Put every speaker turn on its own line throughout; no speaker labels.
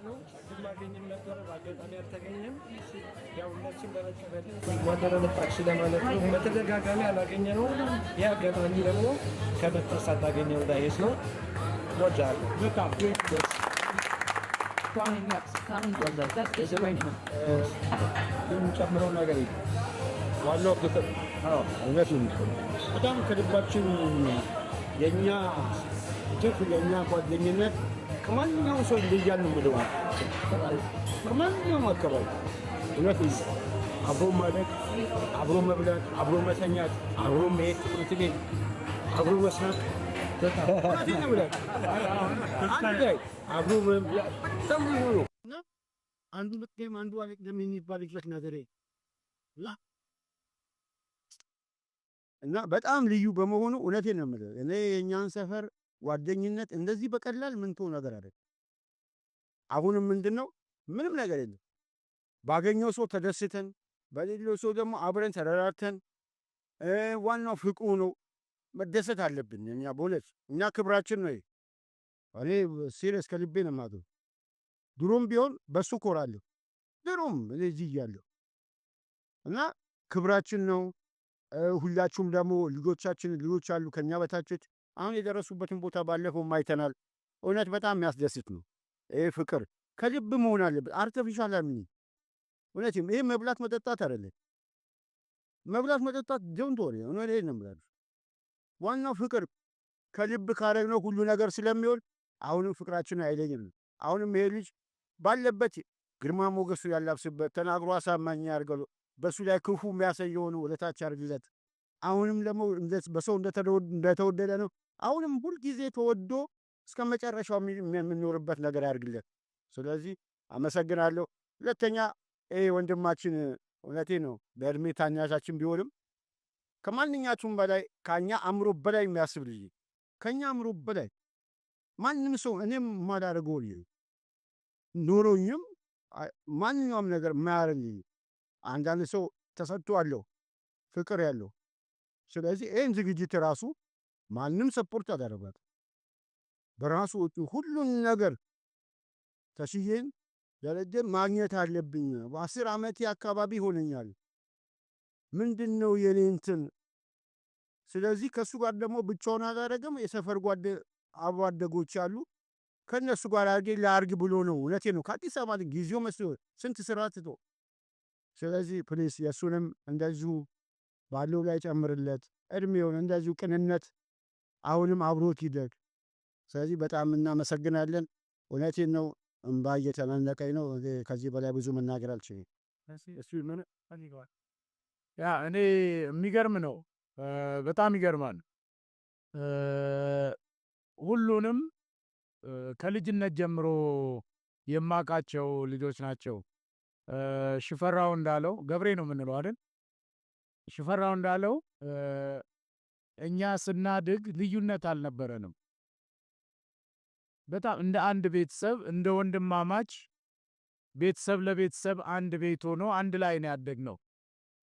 ነው ማገኝም ነበር ባጋጣሚ አልተገኘም። ያው ሁላችን በመቀበል ማደረን ታክሲ ለማለት ነው በተደጋጋሚ አላገኘ ነው። ያ አጋጣሚ ደግሞ ከመጣስ አታገኘው እንዳይስ ነው ወጃል በጣም ጨምረው ነገር ዋናው ፍቅር እውነት ነው። በጣም ከልባችን የኛ ትፍ የኛ ጓደኝነት ከማንኛውም ሰው ይለያል ነው የምለው። ከማንኛውም አካባቢ እውነት ነው። አብሮ ማደግ፣ አብሮ መብላት፣ አብሮ መተኛት፣ አብሮ መሄድ ትምህርት ቤት፣ አብሮ መስራት አብሮ መብላት በጣም ነው። አንዱ ልቅም አንዱ አልቅም የሚባልበት ነገር እና በጣም ልዩ በመሆኑ እውነቴን ነው የምልህ። እኔ የኛን ሰፈር ጓደኝነት እንደዚህ በቀላል ምን ተው ነገር አይደል። አሁንም ምንድነው ምንም ነገር የለም። ባገኘው ሰው ተደስተን በሌላው ሰው ደግሞ አብረን ተረራርተን ዋናው ፍቅሩ ነው። መደሰት አለብን። እኛ በእውነት እኛ ክብራችን ነው። እኔ ሲሪየስ ከልቤ ነው የማወራው። ድሮም ቢሆን በሱ ኮራለሁ። ድሮም እዚህ እያለሁ እና ክብራችን ነው። ሁላችሁም ደግሞ ልጆች አሉ ከኛ በታች አሁን የደረሱበትን ቦታ ባለፈው ማይተናል። እውነት በጣም የሚያስደስት ነው። ይሄ ፍቅር ከልብ መሆን አለበት። አርቲፊሻል አይደለም። እውነትም ይሄ መብላት መጠጣት አይደለም። መብላት መጠጣት ዶንት ወሪ ነው ነው ማለት ዋናው ፍቅር ከልብ ካረግነው ሁሉ ነገር ስለሚሆን አሁንም ፍቅራችን አይለኝም። አሁንም ይሄ ልጅ ባለበት ግርማ ሞገሱ ያላብስበት ተናግሮ አሳማኝ ያርገው። በሱ ላይ ክፉ የሚያሳየው ነው ወለታች አርግለት። አሁንም ደግሞ በሰው እንደተወደደ ነው። አሁንም ሁሉ ጊዜ ተወዶ እስከመጨረሻው የምንኖርበት ነገር ያርግለት። ስለዚህ አመሰግናለሁ። ሁለተኛ ወንድማችን እውነቴ ነው በእድሜ ታናሻችን ቢሆንም ከማንኛቱም በላይ ካኛ አምሮ በላይ የሚያስብ ልጅ ከኛ አምሮ በላይ ማንንም ሰው እኔም ማዳረገው ልጅ ኖሮኝም ማንኛውም ነገር ማያረግ አንዳንድ ሰው ተሰጥቷለሁ ፍቅር ያለው። ስለዚህ ይሄን ዝግጅት ራሱ ማንም ሰፖርት ያደረጋት በራሱ ሁሉን ነገር ተሽዬን ደረጀ ማግኘት አለብኝ። በ10 ዓመት አካባቢ ሆነኛል። ምንድነው የኔ እንትን። ስለዚህ ከሱ ጋር ደግሞ ብቻውን አላረገም። የሰፈር አብሮ አደጎች አሉ ከነሱ ጋር ላርግ ብሎ ነው። እውነቴ ነው። ከአዲስ አበባ ጊዜው መስሎ ስንት ስራ ትቶ። ስለዚህ ፕሊስ የሱንም እንደዚሁ ባለው ላይ ጨምርለት። እድሜውን እንደዚሁ ቅንነት አሁንም አብሮት ይደግ። ስለዚህ በጣም እናመሰግናለን። እውነቴን ነው። እንባ እየተናነቀኝ ነው። ከዚህ በላይ ብዙ መናገር አልችልም።
እሱ ምን አንይጓል ያ እኔ የሚገርም ነው። በጣም ይገርማል። ሁሉንም ከልጅነት ጀምሮ የማቃቸው ልጆች ናቸው። ሽፈራው እንዳለው ገብሬ ነው የምንለው አይደል? ሽፈራው እንዳለው እኛ ስናድግ ልዩነት አልነበረንም። በጣም እንደ አንድ ቤተሰብ እንደ ወንድማማች ቤተሰብ ለቤተሰብ አንድ ቤት ሆኖ አንድ ላይ ነው ያደግነው።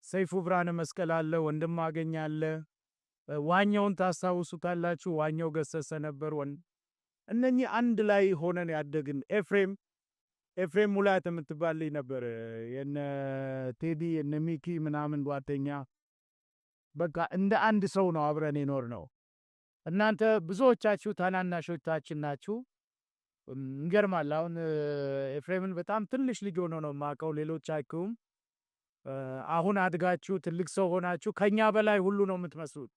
ሰይፉ ብርሃነ መስቀል አለ፣ ወንድም አገኘ አለ። ዋኛውን ታስታውሱታላችሁ። ዋኛው ገሰሰ ነበር። እነኚህ አንድ ላይ ሆነን ያደግን። ኤፍሬም ሙላት የምትባል ልጅ ነበር የነ ቴዲ የነ ሚኪ ምናምን ጓደኛ። በቃ እንደ አንድ ሰው ነው አብረን የኖር ነው። እናንተ ብዙዎቻችሁ ታናናሾቻችን ናችሁ። እንገርማል። አሁን ኤፍሬምን በጣም ትንሽ ልጅ ሆኖ ነው የማውቀው። ሌሎቻችሁም አሁን አድጋችሁ ትልቅ ሰው ሆናችሁ ከኛ በላይ ሁሉ ነው የምትመስሉት።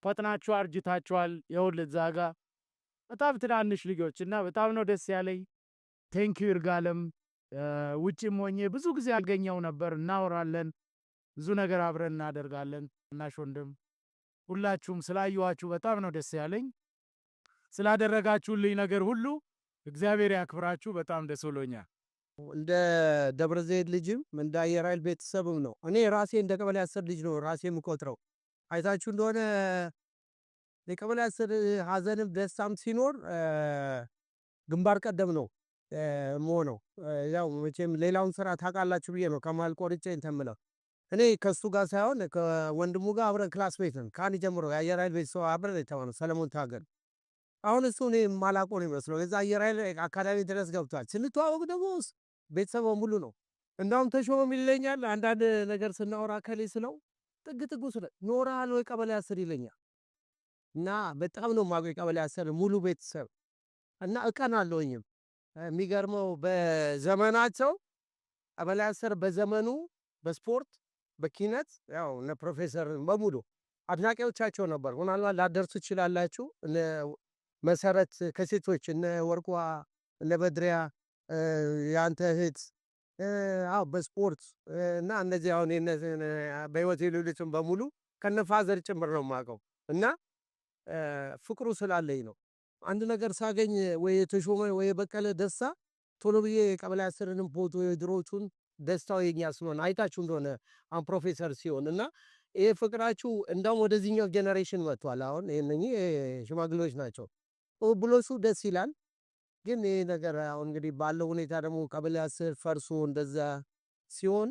ፈጥናችሁ አርጅታችኋል። ይኸውልህ እዛ ጋ በጣም ትናንሽ ልጆች እና በጣም ነው ደስ ያለኝ። ቴንኪው ይርጋለም። ውጭም ሆኜ ብዙ ጊዜ አልገኘው ነበር። እናወራለን፣ ብዙ ነገር አብረን እናደርጋለን። እናሽ ወንድም ሁላችሁም ስላየኋችሁ በጣም ነው ደስ ያለኝ። ስላደረጋችሁልኝ ነገር ሁሉ እግዚአብሔር ያክብራችሁ። በጣም ደስ ብሎኛል።
እንደ ደብረ ዘይት ልጅም እንደ አየር ኃይል ቤተሰብም ነው። እኔ ራሴ እንደ ቀበሌ 10 ልጅ ነው ራሴ የምቆጥረው። አይታችሁ እንደሆነ የቀበሌ 10 ሀዘንም ደስታም ሲኖር ግንባር ቀደም ነው ሞነው። ያው መቼም ሌላውን ስራ ታውቃላችሁ ብዬ ነው ከማል ቆርጬ እንተምለው። እኔ ከሱ ጋር ሳይሆን ከወንድሙ ጋር አብረን ክላስ ቤት ነን። ካን ጀምሮ የአየር ኃይል ቤተሰብ አብረን የተማነው ሰለሞን ታገል
አሁን እሱ እኔ የማላውቀው ነው የሚመስለው። የዛ አየር ኃይል አካዳሚ ድረስ ገብቷል። ስንተዋወቅ ደግሞ ቤተሰብ ሙሉ ነው። እንዳውም ተሾመም ይለኛል አንዳንድ ነገር ስናወራ ከሌ ስለው ጥግ ጥጉ ስለ ኖረሃል ወይ ቀበሌ 10 ይለኛል። እና በጣም ነው የማውቀው ቀበሌ 10 ሙሉ ቤተሰብ እና እቀናለሁኝም። የሚገርመው በዘመናቸው ቀበሌ 10 በዘመኑ በስፖርት በኪነት ያው እነ ፕሮፌሰር በሙሉ አድናቂዎቻቸው ነበር። ምናልባት ላደርሱ ትችላላችሁ። እነ መሰረት ከሴቶች እነ ወርቋ እነ በድሪያ ያንተ እህት አዎ በስፖርት እና እነዚህ አሁን በህይወት የሌሉትን በሙሉ ከነፋዘር ጭምር ነው የማውቀው እና ፍቅሩ ስላለኝ ነው። አንድ ነገር ሳገኝ ወይ የተሾመ ወይ በቀለ ደስታ ቶሎ ብዬ ቀበሌ 10ንም ፎቶ የድሮቹን ደስታው የኛ ስለሆነ አይታችሁ እንደሆነ አሁን ፕሮፌሰር ሲሆን እና ይሄ ፍቅራችሁ እንደውም ወደዚህኛው ጄኔሬሽን መጥቷል። አሁን እነኚህ ሽማግሌዎች ናቸው ብሎሱ ደስ ይላል። ግን ይሄ ነገር አሁን እንግዲህ ባለው ሁኔታ ደግሞ ቀበሌ 10 ፈርሶ እንደዛ ሲሆን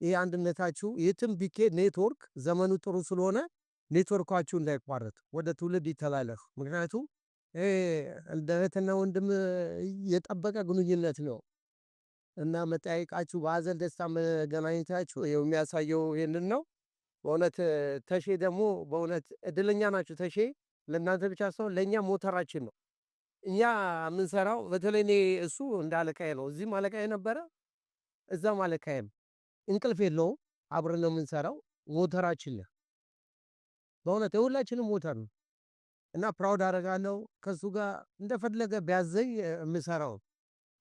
ይሄ አንድነታችሁ የትም ቢኬድ ኔትወርክ ዘመኑ ጥሩ ስለሆነ ኔትወርካችሁ እንዳይቋረጥ ወደ ትውልድ ይተላለፍ። ምክንያቱም እንደ እህትና ወንድም የጠበቀ ግንኙነት ነው እና መጠያየቃችሁ በሀዘን ደስታ መገናኘታችሁ የሚያሳየው ይህንን ነው። በእውነት ተሼ ደግሞ በእውነት እድለኛ ናችሁ። ተሼ ለእናንተ ብቻ ሳይሆን ለእኛ ሞተራችን ነው። እኛ የምንሰራው በተለይ እኔ እሱ እንደ አለቃዬ ነው። እዚህም አለቃዬ ነበረ፣ እዛም አለቃዬ ነው። እንቅልፍ የለውም። አብረን ነው የምንሰራው። ሞተራችን ነው በእውነት የሁላችንም ሞተር ነው እና ፕራውድ አደርጋለሁ ከሱ ጋር እንደፈለገ ቢያዘኝ የምሰራው።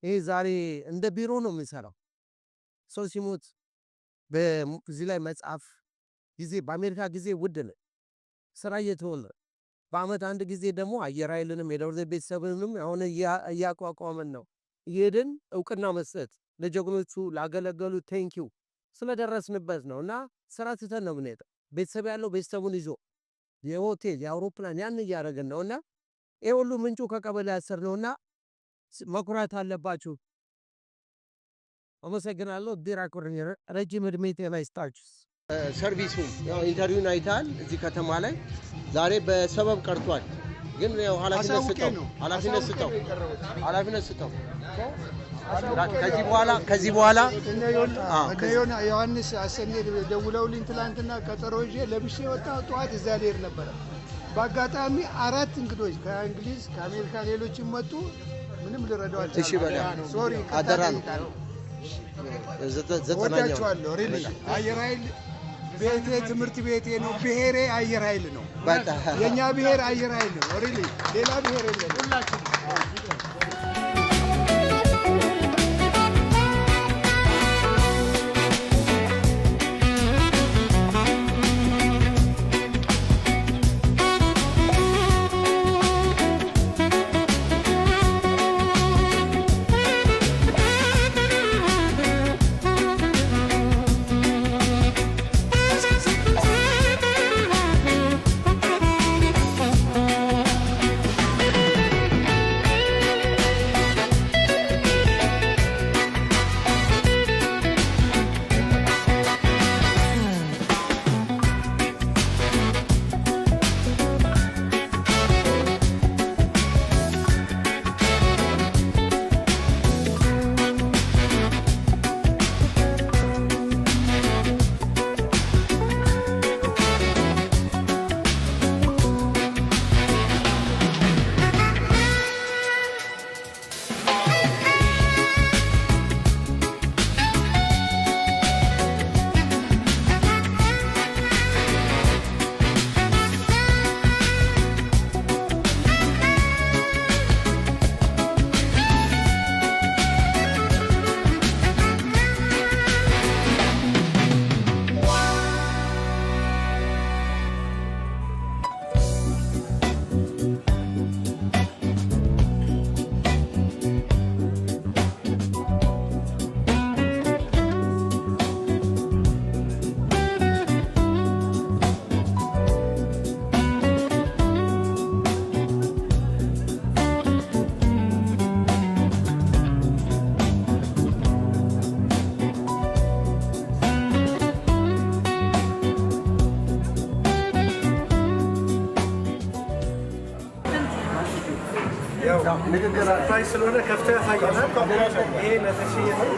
ይሄ ዛሬ እንደ ቢሮ ነው የምሰራው። ሰው ሲሞት በዚህ ላይ መጻፍ ጊዜ በአሜሪካ ጊዜ ውድ ነው። ስራ እየተወለ በአመት አንድ ጊዜ ደግሞ አየር ኃይልንም የደብረ ዘይት ቤተሰብንም አሁን እያቋቋመን ነው። ይሄድን እውቅና መስጠት ለጀግኖቹ ላገለገሉ ቴንኪው ስለደረስንበት ነው እና ስራ ትተን ነው የምንሄደው። ቤተሰብ ያለው ቤተሰቡን ይዞ የሆቴል የአውሮፕላን ያን እያደረግን ነው እና ይሄ ሁሉ ምንጩ ከቀበሌ 10 ነውና መኩራት አለባችሁ። አመሰግናለሁ። ዲራኮር ረጅም እድሜ ጤና ይስጣችሁ። ሰርቪሱ ያው ኢንተርቪውን አይታል እዚህ ከተማ ላይ ዛሬ በሰበብ ቀርቷል። ግን ያው ኃላፊነት ስጠው ከዚህ በኋላ
እነ ዮሐንስ አሰኔ ደውለውልኝ ትላንትና ቀጠሮ ይዤ ለብሼ ወጣሁ። ጠዋት እዛ ልሄድ ነበረ። በአጋጣሚ 4 እንግዶች ከእንግሊዝ ከአሜሪካ ሌሎችም መጡ። ምንም ልረዳቸው
እሺ በላ
ሶሪ
አደራ ነው።
ወዳቸዋለሁ። ሪሊ አየር ኃይል ቤቴ ትምህርት ቤቴ ነው። ብሔሬ አየር ኃይል ነው። የኛ ብሔር አየር ኃይል ነው። ሪሊ ሌላ ብሔር የለም። ሁላችንም
ሰርፕራይዝ ስለሆነ ከፍተህ ያሳየናል። ይሄ ለተሽዬ ነው።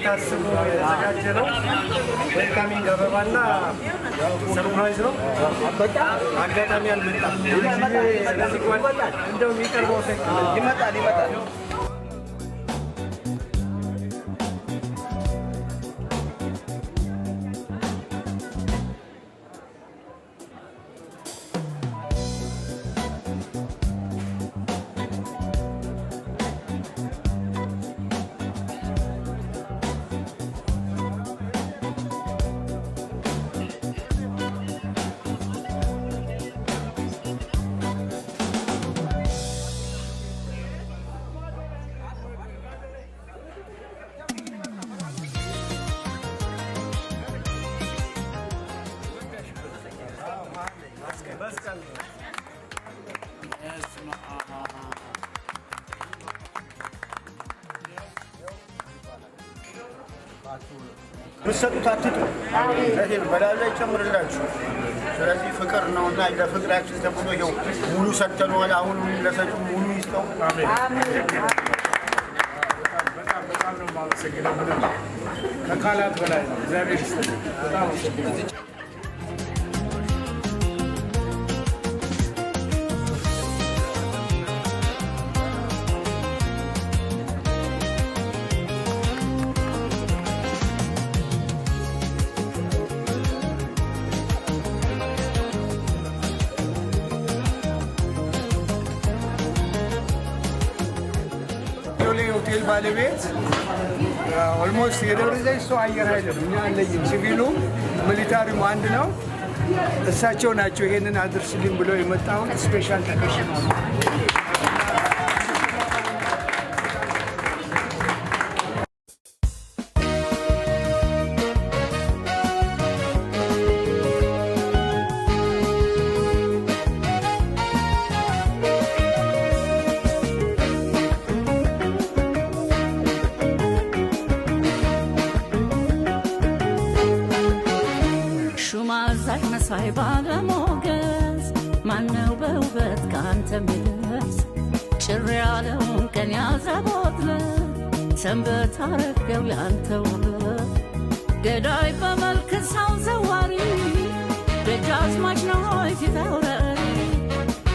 ታስቦ የተዘጋጀነው ዌልካሚንግ አበባና ሰርፕራይዝ ነው። አጋጣሚ አልመጣም። እንደው የሚቀርበው ይመጣል። ብትሰጡት አትጡ። ለዚህ በላል ላይ ጨምርላችሁ። ስለዚህ ፍቅር ነውና ለፍቅራችን ተብሎ ይኸው ሙሉ ሰጥተነዋል። አሁን ለሰጡ ሙሉ ይስጠው። አሜን። በጣም ነው የማመሰግነው። ከቃላት በላይ ነው። እግዚአብሔር ይስጥልኝ። በጣም አመሰግናለሁ። ሆቴል ባለቤት ኦልሞስት የደብረ ዘይት ሰው አየር ኃይል ነው። እኛ አለኝም ሲቪሉ ሚሊታሪም አንድ ነው። እሳቸው ናቸው ይሄንን አድርስልኝ ብለው የመጣሁት ስፔሻል ተከሽኖ ነው።
ባለሞገስ ማነው በውበት ካንተ ሚደርስ ጭር ያለውን ቀን ያዘቦትለ ሰንበት አረገው ያንተ ውበት ገዳይ በመልክ ሰው ዘዋሪ ደጃዝማች ነው ፊት አውራሪ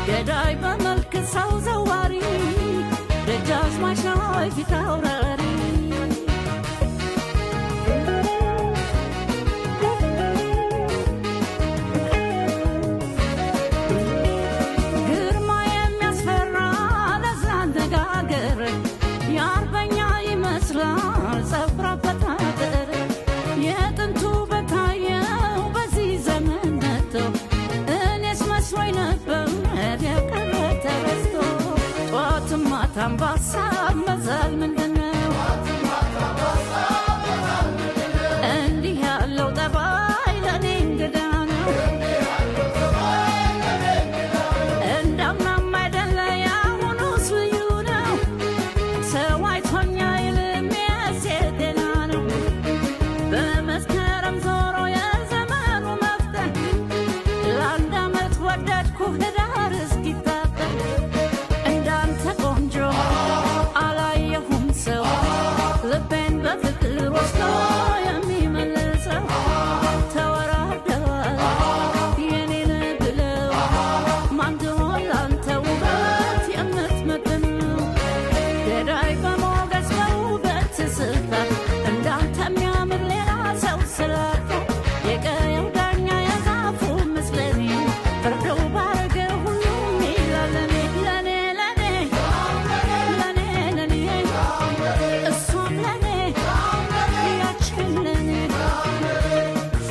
ገዳይ በመልክ ሰው ዘዋሪ ደጃዝማች ነው ፊት አውራሪ Tambasa mazal mendene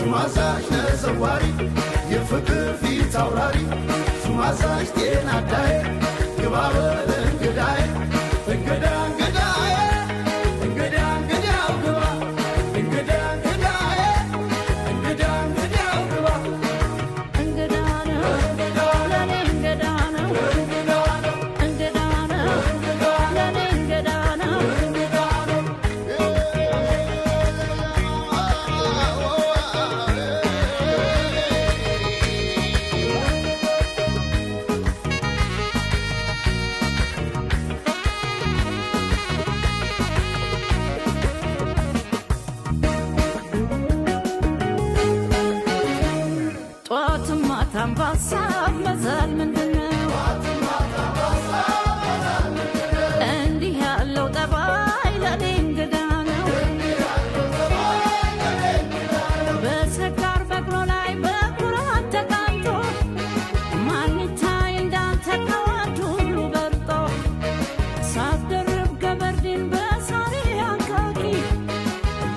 ሹማዛሽ ተዘዋሪ የፍቅር ፊት አውራሪ ሹማዛሽ ጤና አዳዬ ግባ በል እንግዳዬ እንግዳ እንግዳዬ እንግዳ እንግዳው ግባ እንግዳ እንግዳዬ እንግዳ እንግዳው ግባ
እንግዳ ነው ለኔ እንግዳ ነው እንግዳ ነው ለኔ እንግዳ ነው ጠዋትም ማታም በሀሳብ መዛል ምንድነው እንዲህ ያለው ጠባይ ለኔ እንግዳ ነው በሰካር በቅሎ ላይ በኩራት ተቃንቶ ማን ይታይ እንዳንተ ከወንድ ሁሉ በልጦ ሳትደርብ ገበርዲን በሳሪ አንካኪ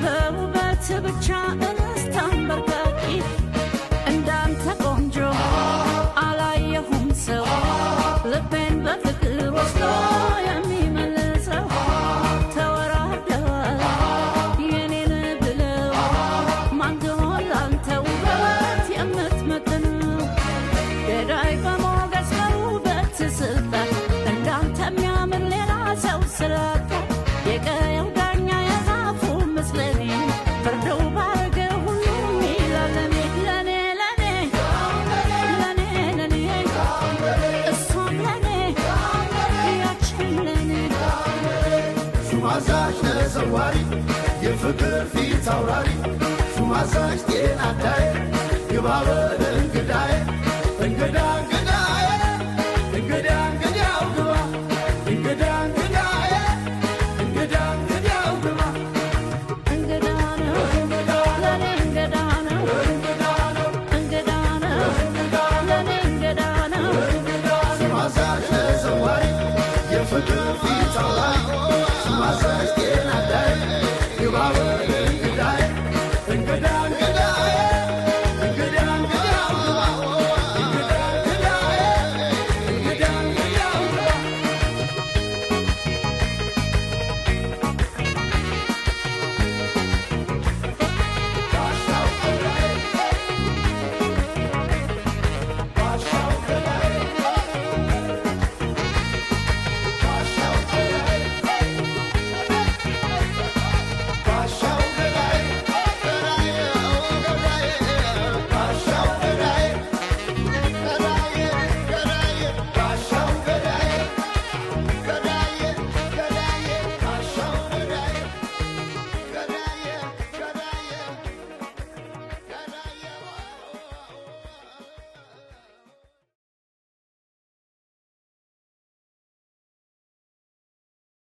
በውበት ብቻ እንስት አንበርካኪ እንዳንተ ቆንጆ አላየሁም ሰው ልቤን በፍቅር ወስዶ የሚመልሰው ተወራርደዋል የኔን ብለው ማን ትሆን ላንተ ውበት የምትመጥነው ገዳይ በሞገስ በውበት ስልጣን እንዳንተ የሚያምር ሌላ ሰው ስላጣ የቀየው ዳኛ የዛፉ ምስለኔ ፍርደው ባረገ ሁሉም ይላል ለኔ እሷም ለኔ ያችን ለኔ
ሹማዛሽ ተዘዋሪ የፍቅር ፊት አውራሪ ሹማዛሽ ጤና አዳዬ ግባ በል